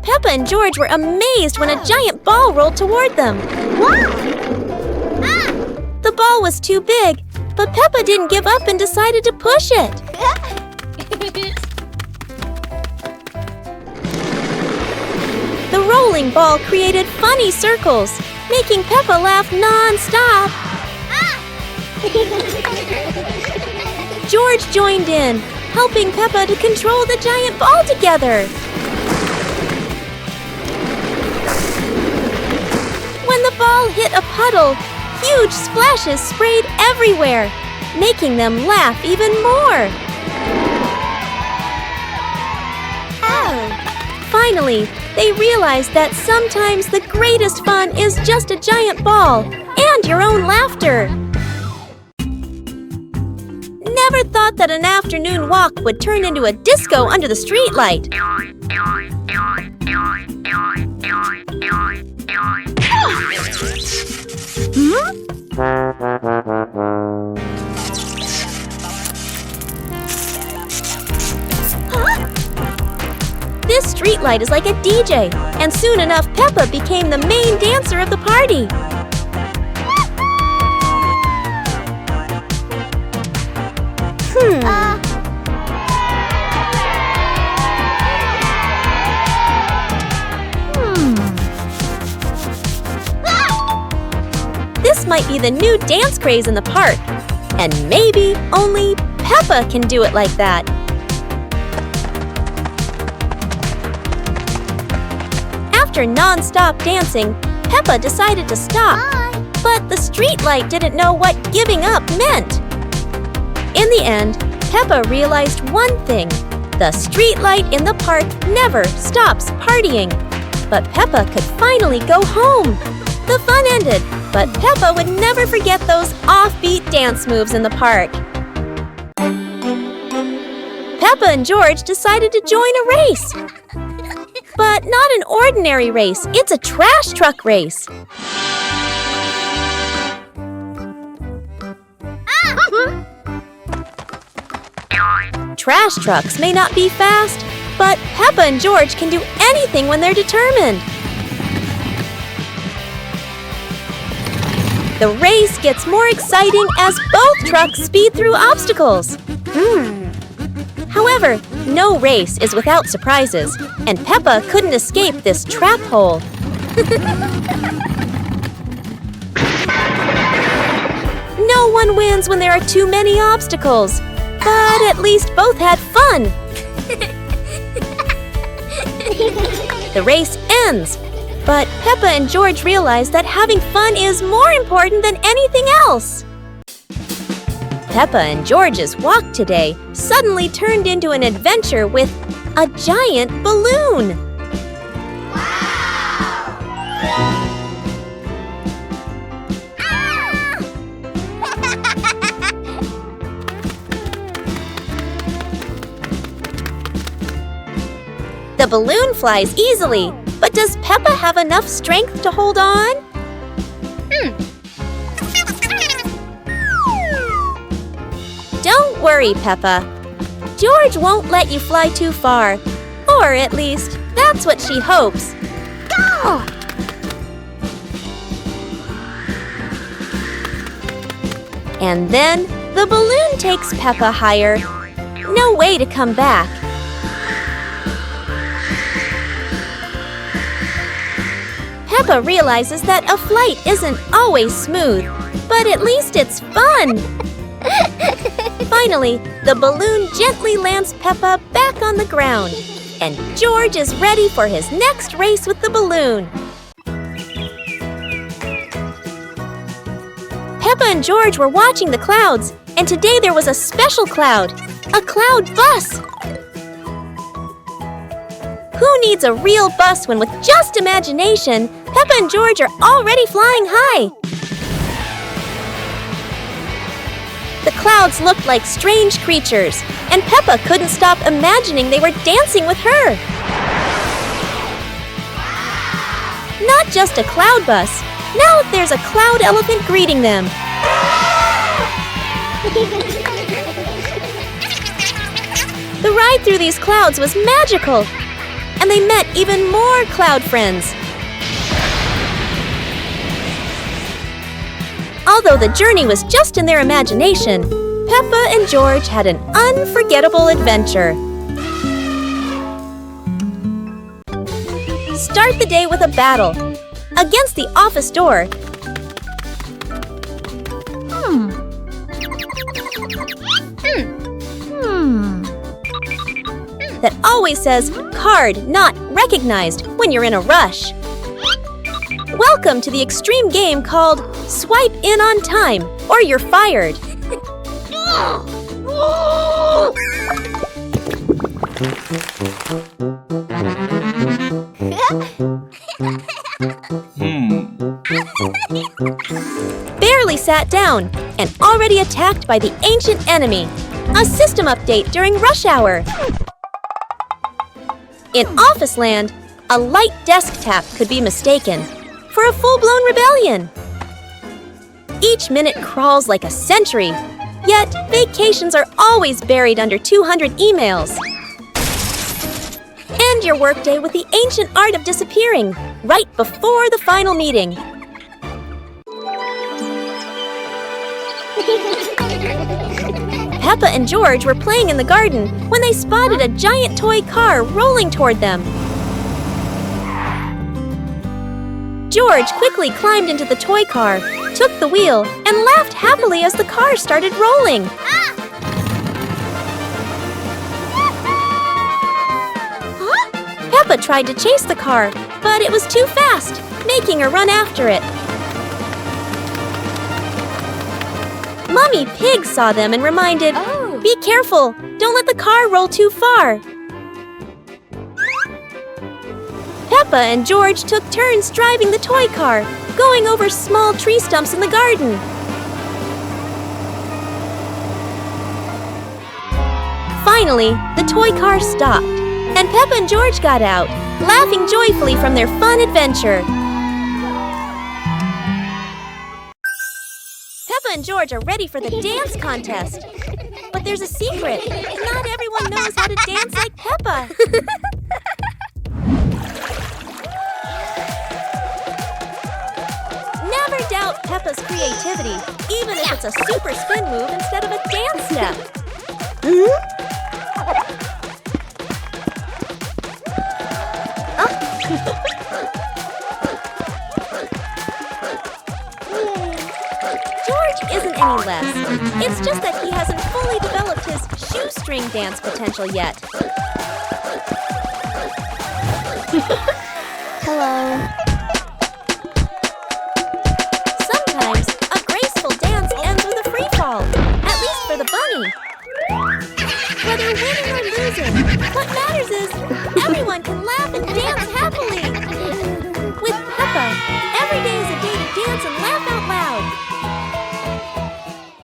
Peppa and George were amazed when a giant ball rolled toward them. The ball was too big, but Peppa didn't give up and decided to push it. The rolling ball created funny circles, making Peppa laugh non-stop. George joined in, helping Peppa to control the giant ball together. When the ball hit a puddle, huge splashes sprayed everywhere, making them laugh even more. Finally, they realized that sometimes the greatest fun is just a giant ball and your own laughter. Never thought that an afternoon walk would turn into a disco under the streetlight. This streetlight is like a DJ, and soon enough Peppa became the main dancer of the party. This might be the new dance craze in the park, and maybe only Peppa can do it like that. After non-stop dancing, Peppa decided to stop. But the streetlight didn't know what giving up meant. In the end, Peppa realized one thing. The streetlight in the park never stops partying. But Peppa could finally go home. The fun ended, but Peppa would never forget those offbeat dance moves in the park. Peppa and George decided to join a race. But not an ordinary race, it's a trash truck race. Trash trucks may not be fast, but Peppa and George can do anything when they're determined. The race gets more exciting as both trucks speed through obstacles. However, no race is without surprises, and Peppa couldn't escape this trap hole. No one wins when there are too many obstacles, but at least both had fun. The race ends, but Peppa and George realize that having fun is more important than anything else. Peppa and George's walk today suddenly turned into an adventure with a giant balloon. The balloon flies easily, but does Peppa have enough strength to hold on? Don't worry, Peppa. George won't let you fly too far. Or at least, that's what she hopes. Go! And then, the balloon takes Peppa higher. No way to come back. Peppa realizes that a flight isn't always smooth, but at least it's fun. Finally, the balloon gently lands Peppa back on the ground, and George is ready for his next race with the balloon. Peppa and George were watching the clouds, and today there was a special cloud, a cloud bus. Who needs a real bus when with just imagination, Peppa and George are already flying high? The clouds looked like strange creatures, and Peppa couldn't stop imagining they were dancing with her. Not just a cloud bus, now there's a cloud elephant greeting them. The ride through these clouds was magical, and they met even more cloud friends. Although the journey was just in their imagination, Peppa and George had an unforgettable adventure. Start the day with a battle against the office door. That always says card not recognized when you're in a rush. Welcome to the extreme game called Swipe In on Time or you're fired. Barely sat down and already attacked by the ancient enemy. A system update during rush hour. In Office Land, a light desk tap could be mistaken for a full-blown rebellion. Each minute crawls like a century, yet vacations are always buried under 200 emails. End your workday with the ancient art of disappearing right before the final meeting. Peppa and George were playing in the garden when they spotted a giant toy car rolling toward them. George quickly climbed into the toy car, took the wheel, and laughed happily as the car started rolling. Peppa tried to chase the car, but it was too fast, making her run after it. Mummy Pig saw them and reminded, "Be careful, don't let the car roll too far." Peppa and George took turns driving the toy car, going over small tree stumps in the garden. Finally, the toy car stopped, and Peppa and George got out, laughing joyfully from their fun adventure. Peppa and George are ready for the dance contest. But there's a secret. Not everyone knows how to dance like Peppa. Never doubt Peppa's creativity, even if it's a super spin move instead of a dance step. George isn't any less. It's just that he hasn't fully developed his shoestring dance potential yet. Hello. Sometimes a graceful dance ends with a free fall, at least for the bunny. Whether winning or losing, what matters is